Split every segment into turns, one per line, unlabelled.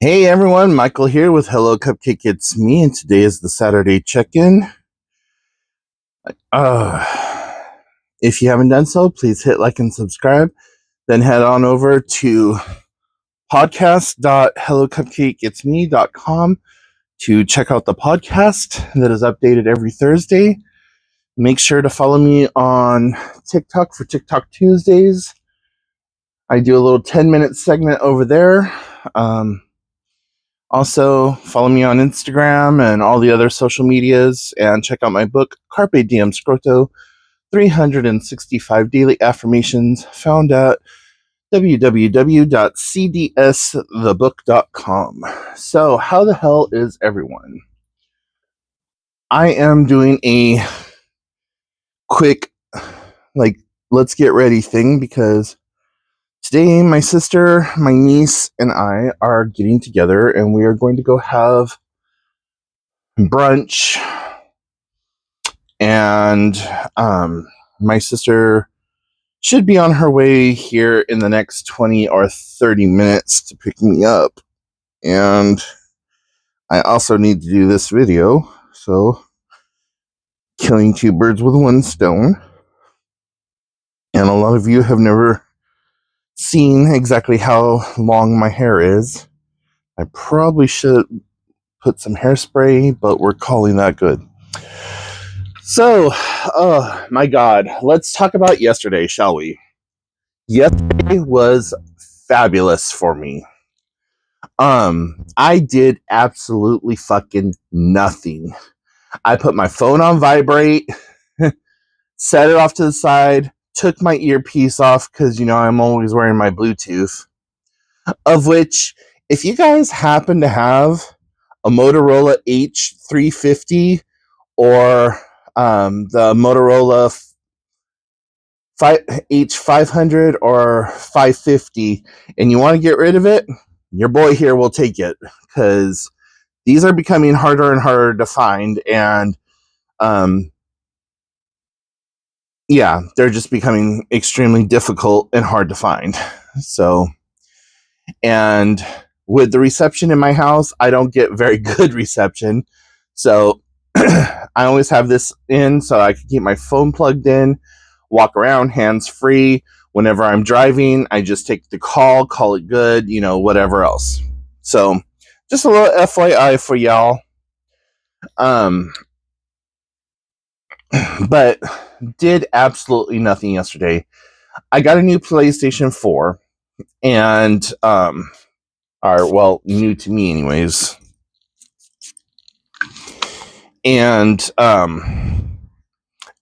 Hey everyone, Michael here with Hello Cupcake It's Me, and today is the Saturday check-in. If you haven't done so, please hit like and subscribe. Then head on over to podcast.hellocupcakeitsme.com to check out the podcast that is updated every Thursday. Make sure to follow me on TikTok for TikTok Tuesdays. I do a little 10-minute segment over there. Also, follow me on Instagram and all the other social medias, and check out my book, Carpe Diem Scroto, 365 Daily Affirmations, found at www.cdsthebook.com. So, how the hell is everyone? I am doing a quick, let's get ready thing because today, my sister, my niece, and I are getting together, and we are going to go have brunch. And my sister should be on her way here in the next 20 or 30 minutes to pick me up. And I also need to do this video, so killing two birds with one stone. And a lot of you have never seen exactly how long my hair is. I probably should put some hairspray, but we're calling that good. So, oh my God, let's talk about yesterday, shall we? Yesterday was fabulous for me. I did absolutely fucking nothing. I put my phone on vibrate, set it off to the side, took my earpiece off because, I'm always wearing my Bluetooth. Of which, if you guys happen to have a Motorola H350 or the Motorola H500 or 550 and you want to get rid of it, your boy here will take it, because these are becoming harder and harder to find, and they're just becoming extremely difficult and hard to find. So, and with the reception in my house, I don't get very good reception, so I always have this in so I can keep my phone plugged in, walk around hands-free. Whenever I'm driving, I just take the call it good, whatever else. So, just a little FYI for y'all. But did absolutely nothing yesterday. I got a new PlayStation 4, and new to me anyways. And I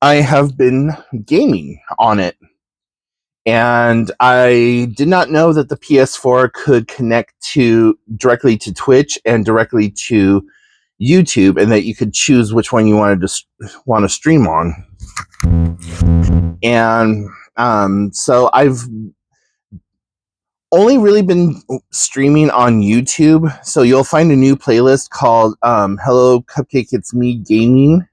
have been gaming on it. And I did not know that the PS4 could connect directly to Twitch and directly to YouTube, and that you could choose which one you want to stream on. And so I've only really been streaming on YouTube. So you'll find a new playlist called Hello Cupcake Its Me Gaming.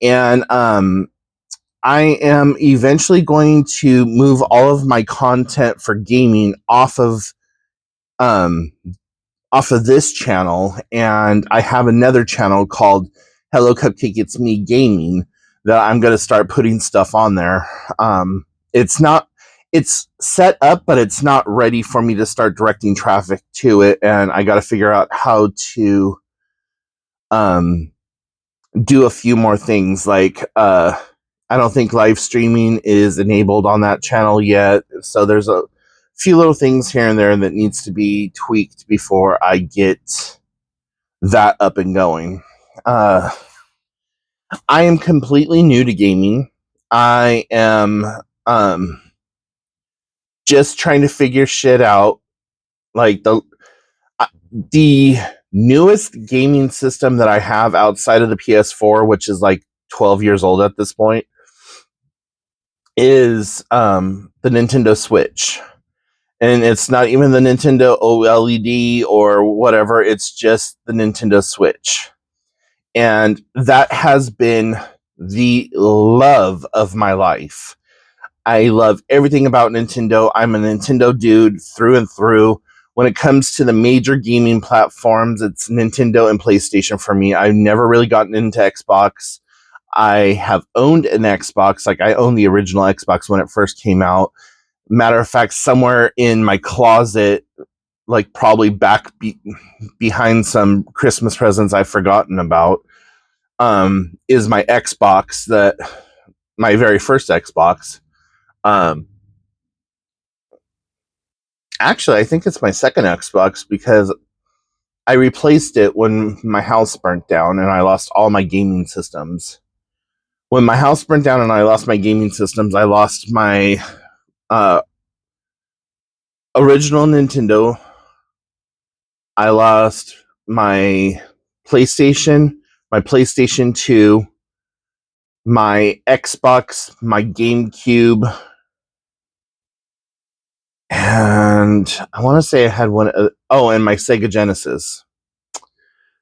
And I am eventually going to move all of my content for gaming off of this channel, and I have another channel called Hello Cupcake It's Me Gaming that I'm going to start putting stuff on there. It's set up, but it's not ready for me to start directing traffic to it, and I got to figure out how to do a few more things, like I don't think live streaming is enabled on that channel yet, so there's a few little things here and there that needs to be tweaked before I get that up and going. I am completely new to gaming. I am just trying to figure shit out. Like the newest gaming system that I have outside of the PS4, which is like 12 years old at this point, is the Nintendo Switch. And it's not even the Nintendo OLED or whatever, it's just the Nintendo Switch. And that has been the love of my life. I love everything about Nintendo. I'm a Nintendo dude through and through. when it comes to the major gaming platforms, it's Nintendo and PlayStation for me. I've never really gotten into Xbox. I have owned an Xbox. Like, I owned the original Xbox when it first came out. Matter of fact, somewhere in my closet, like probably behind some Christmas presents I've forgotten about, is my Xbox, that my very first Xbox. Actually, I think it's my second Xbox, because I replaced it when my house burnt down and I lost all my gaming systems. When my house burnt down and I lost my gaming systems, I lost my uh, original Nintendo. I lost my PlayStation 2, my Xbox, my GameCube, and I want to say I had one. And my Sega Genesis.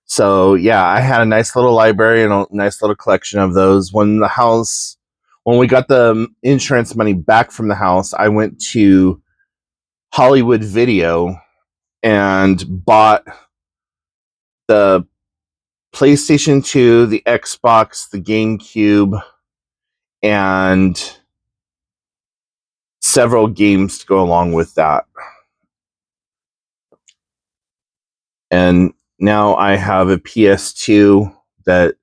So yeah, I had a nice little library and a nice little collection of those. When we got the insurance money back from the house, I went to Hollywood Video and bought the PlayStation 2, the Xbox, the GameCube, and several games to go along with that. And now I have a PS2 that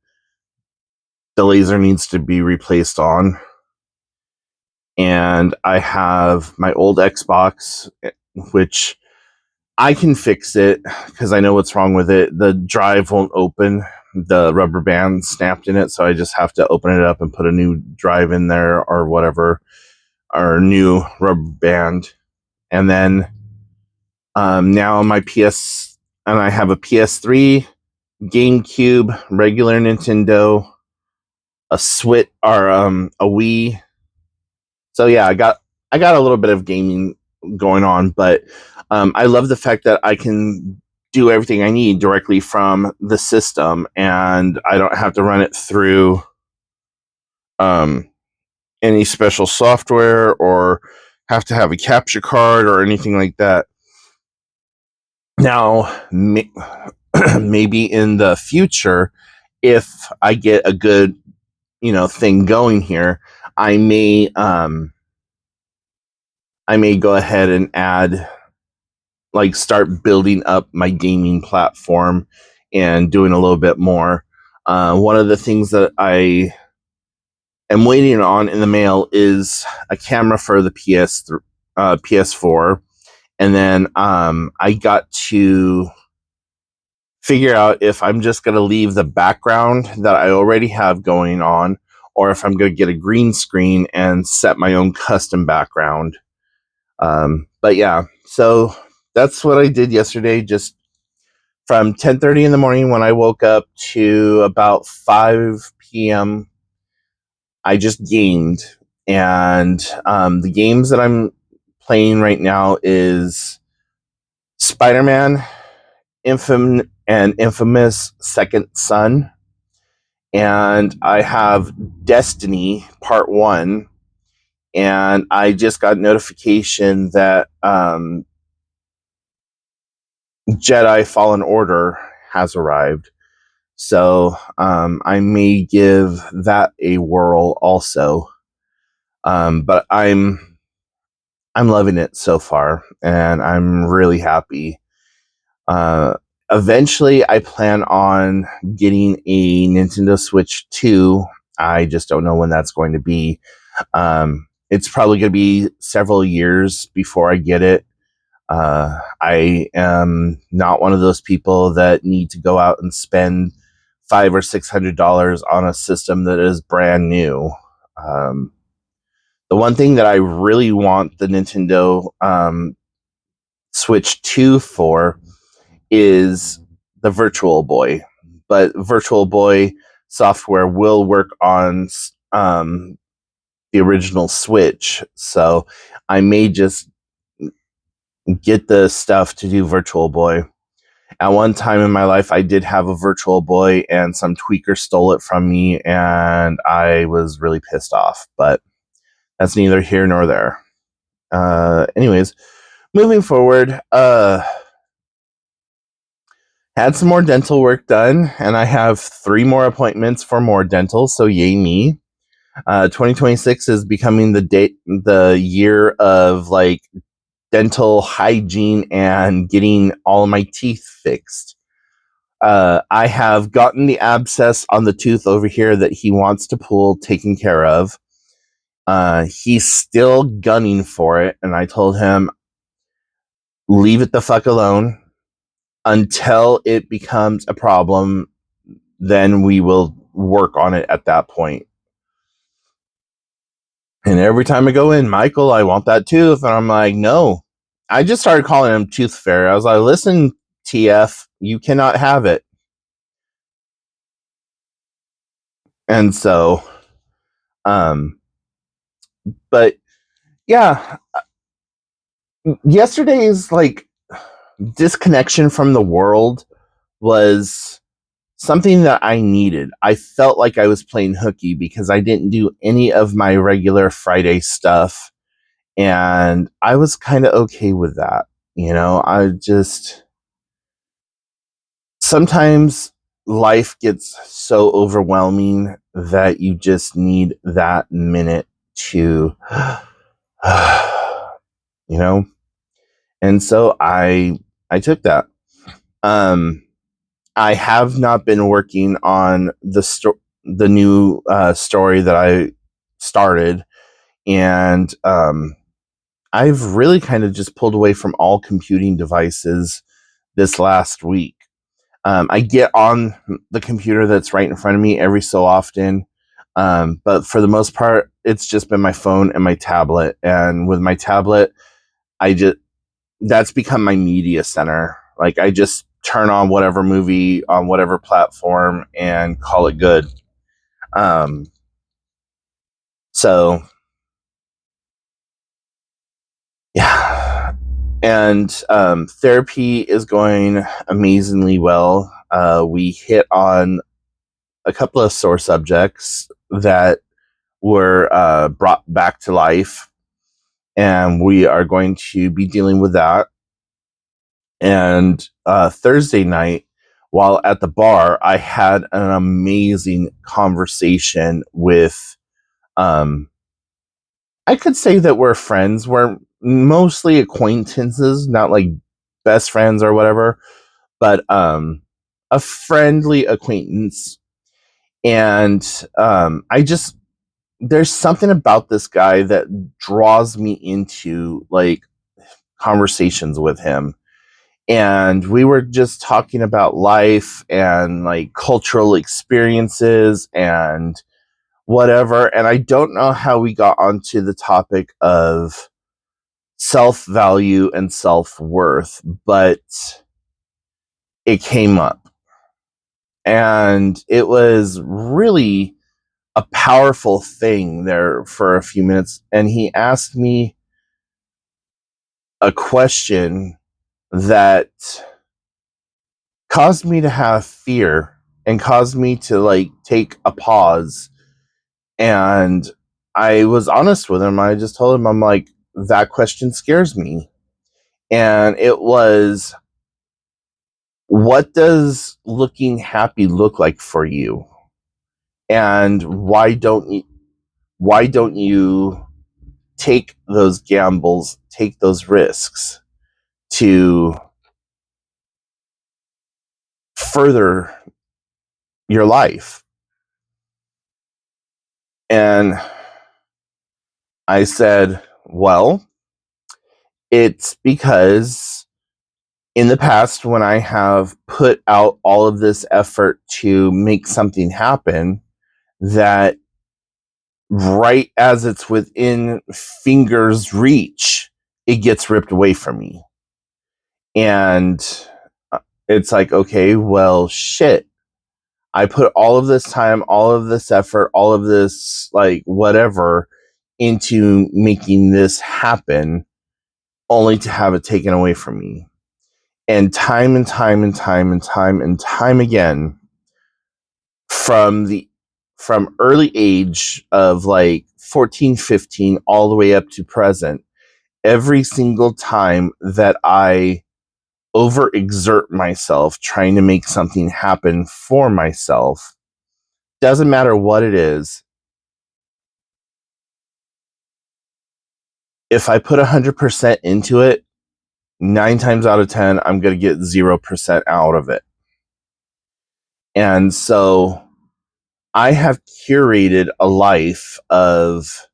the laser needs to be replaced on. And I have my old Xbox, which I can fix it because I know what's wrong with it. The drive won't open. The rubber band snapped in it, so I just have to open it up and put a new drive in there or whatever, or new rubber band. And then now my and I have a PS3, GameCube, regular Nintendo, a Switch, or a Wii. So yeah, I got a little bit of gaming going on, but I love the fact that I can do everything I need directly from the system, and I don't have to run it through any special software or have to have a capture card or anything like that. Now, maybe in the future, if I get a good, thing going here, I may go ahead and start building up my gaming platform and doing a little bit more. One of the things that I am waiting on in the mail is a camera for the PS4. And then I got to figure out if I'm just going to leave the background that I already have going on, or if I'm going to get a green screen and set my own custom background. But yeah, so that's what I did yesterday. Just from 10:30 in the morning when I woke up to about 5 p.m., I just gamed. And the games that I'm playing right now is Spider-Man, Infamous Second Son, and I have Destiny Part 1, and I just got notification that Jedi Fallen Order has arrived. So I may give that a whirl also. But I'm loving it so far, and I'm really happy. Eventually, I plan on getting a Nintendo Switch 2. I just don't know when that's going to be. It's probably going to be several years before I get it. I am not one of those people that need to go out and spend $500 or $600 on a system that is brand new. The one thing that I really want the Nintendo Switch 2 for is the Virtual Boy, but Virtual Boy software will work on the original Switch, so I may just get the stuff to do Virtual Boy. At one time in my life, I did have a Virtual Boy, and some tweaker stole it from me, and I was really pissed off, but that's neither here nor there. Anyways, moving forward, Had some more dental work done, and I have 3 more appointments for more dental, so yay me. 2026 is becoming the year of like dental hygiene and getting all of my teeth fixed. I have gotten the abscess on the tooth over here that he wants to pull taken care of. He's still gunning for it, and I told him, leave it the fuck alone until it becomes a problem. Then we will work on it at that point. And every time I go in, Michael, I want that tooth. And I'm like, no. I just started calling him Tooth Fairy. I was like, listen, TF, you cannot have it. And so, but yeah, yesterday's like disconnection from the world was something that I needed. I felt like I was playing hooky because I didn't do any of my regular Friday stuff. And I was kind of okay with that. I just sometimes life gets so overwhelming that you just need that minute to, and so I took that. I have not been working on the new story that I started, and I've really kind of just pulled away from all computing devices this last week. I get on the computer that's right in front of me every so often, but for the most part, it's just been my phone and my tablet. And with my tablet, that's become my media center. Like I just turn on whatever movie on whatever platform and call it good. So yeah, and therapy is going amazingly well. We hit on a couple of sore subjects that were brought back to life, and we are going to be dealing with that. And Thursday night, while at the bar, I had an amazing conversation with, I could say that we're friends. We're mostly acquaintances, not like best friends or whatever, but a friendly acquaintance. And there's something about this guy that draws me into like conversations with him. And we were just talking about life and like cultural experiences and whatever. And I don't know how we got onto the topic of self value and self worth, but it came up. And it was really a powerful thing there for a few minutes. And he asked me a question that caused me to have fear and caused me to like take a pause. And I was honest with him. I just told him, I'm like, that question scares me. And it was, what does looking happy look like for you? And why don't you take those gambles, take those risks to further your life? And I said, well, it's because in the past, when I have put out all of this effort to make something happen, that right as it's within fingers reach, it gets ripped away from me. And it's like, okay, well, shit. I put all of this time, all of this effort, all of this, like, whatever, into making this happen, only to have it taken away from me. And time and time and time and time and time again, from early age of like 14, 15, all the way up to present, every single time that I overexert myself trying to make something happen for myself, doesn't matter what it is, if I put 100% into it, 9 times out of 10, I'm going to get 0% out of it. And so I have curated a life of,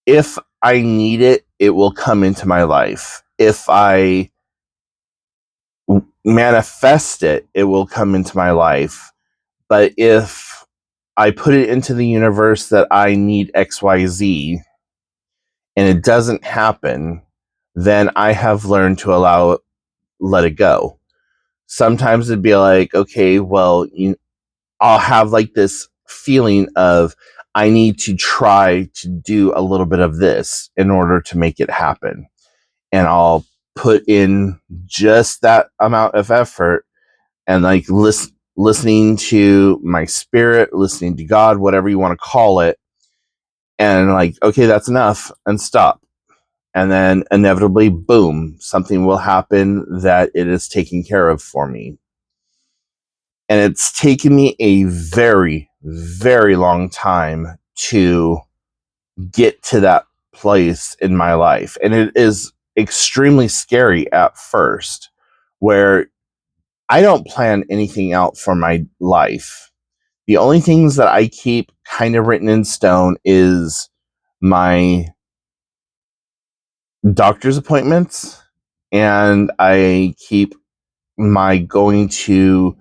if I need it, it will come into my life. If I manifest it, it will come into my life. But if I put it into the universe that I need XYZ and it doesn't happen, then I have learned to let it go. Sometimes it'd be like, okay, well, I'll have like this feeling of, I need to try to do a little bit of this in order to make it happen. And I'll put in just that amount of effort and like listening to my spirit, listening to God, whatever you want to call it. And like, okay, that's enough, and stop. And then inevitably, boom, something will happen that it is taking care of for me. And it's taken me a very, very long time to get to that place in my life. And it is extremely scary at first, where I don't plan anything out for my life. The only things that I keep kind of written in stone is my doctor's appointments, and I keep my going to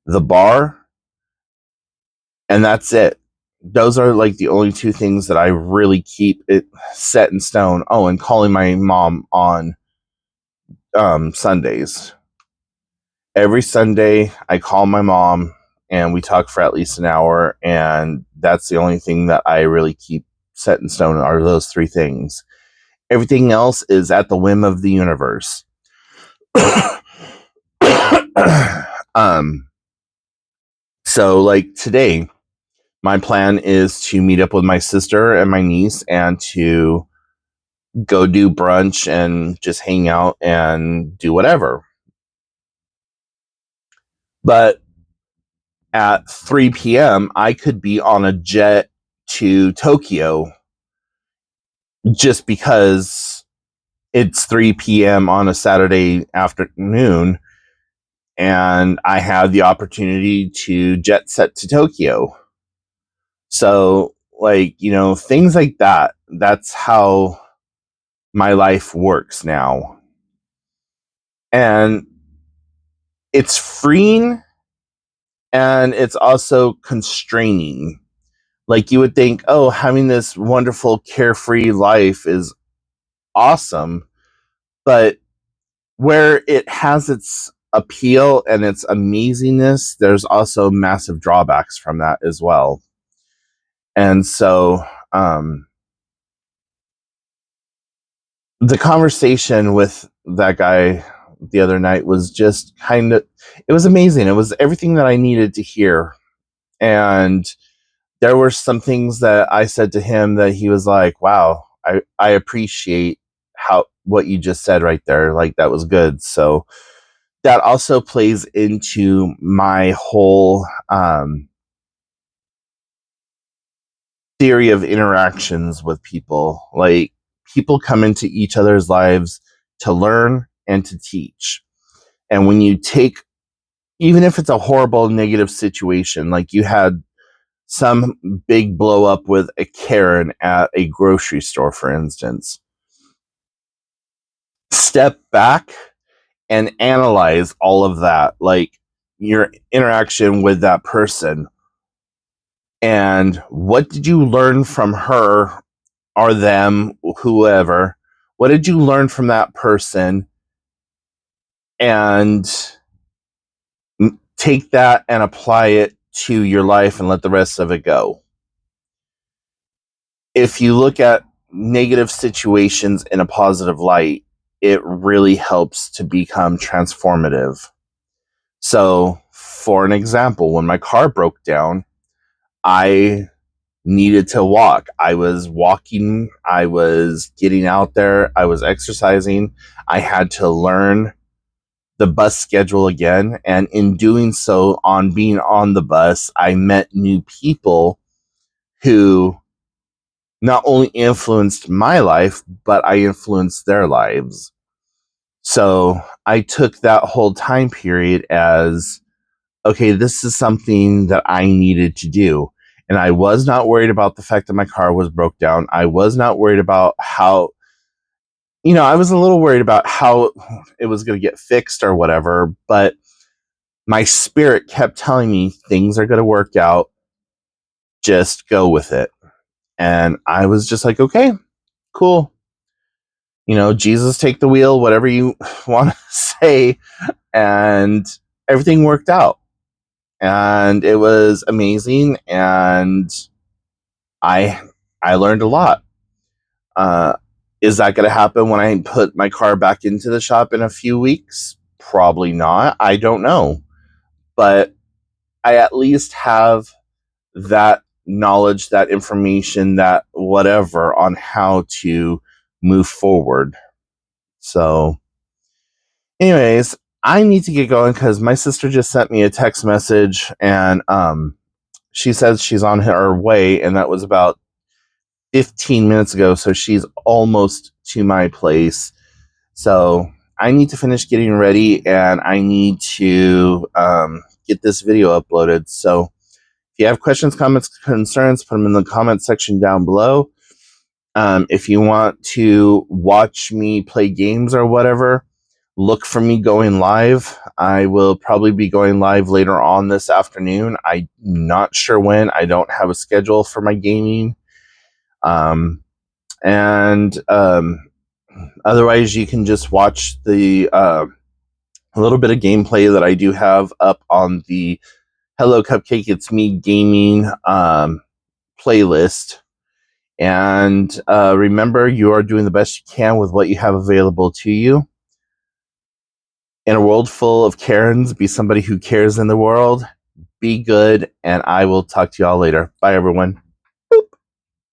the bar, and that's it. Those are like the only two things that I really keep it set in stone. Oh, and calling my mom on Sundays. Every Sunday, I call my mom and we talk for at least an hour, and that's the only thing that I really keep set in stone are those three things. Everything else is at the whim of the universe. So like today, my plan is to meet up with my sister and my niece and to go do brunch and just hang out and do whatever. But at 3 p.m., I could be on a jet to Tokyo just because it's 3 p.m. on a Saturday afternoon and I had the opportunity to jet set to Tokyo. So, like, things like that, that's how my life works now. And it's freeing and it's also constraining. Like, you would think, oh, having this wonderful carefree life is awesome, but where it has its appeal and its amazingness, there's also massive drawbacks from that as well. And so the conversation with that guy the other night was just it was amazing. It was everything that I needed to hear. And there were some things that I said to him that he was like, wow, I appreciate what you just said right there. Like, that was good. So that also plays into my whole theory of interactions with people. Like, people come into each other's lives to learn and to teach. And when you take, even if it's a horrible negative situation, like you had some big blow up with a Karen at a grocery store, for instance, step back and analyze all of that, like your interaction with that person. And what did you learn from her or them, whoever? What did you learn from that person? And take that and apply it to your life and let the rest of it go. If you look at negative situations in a positive light, it really helps to become transformative. So, for an example, when my car broke down, I needed to walk. I was walking, I was getting out there, I was exercising. I had to learn the bus schedule again. And in doing so, on being on the bus, I met new people who not only influenced my life, but I influenced their lives. So I took that whole time period as, okay, this is something that I needed to do. And I was not worried about the fact that my car was broke down. I was not worried about how, I was a little worried about how it was going to get fixed or whatever, but my spirit kept telling me things are going to work out. Just go with it. And I was just like, okay, cool. Jesus, take the wheel, whatever you want to say. And everything worked out. And it was amazing. And I learned a lot. Is that going to happen when I put my car back into the shop in a few weeks? Probably not. I don't know. But I at least have that knowledge, that information, that whatever on how to move forward. So, anyways, I need to get going because my sister just sent me a text message and she says she's on her way, and that was about 15 minutes ago. So she's almost to my place. So I need to finish getting ready and I need to get this video uploaded. So if you have questions, comments, concerns, put them in the comment section down below. If you want to watch me play games or whatever, look for me going live. I will probably be going live later on this afternoon. I'm not sure when. I don't have a schedule for my gaming. Otherwise, you can just watch the a little bit of gameplay that I do have up on the Hello Cupcake It's Me gaming playlist. And remember, you are doing the best you can with what you have available to you. In a world full of Karens, be somebody who cares in the world. Be good, and I will talk to y'all later. Bye, everyone.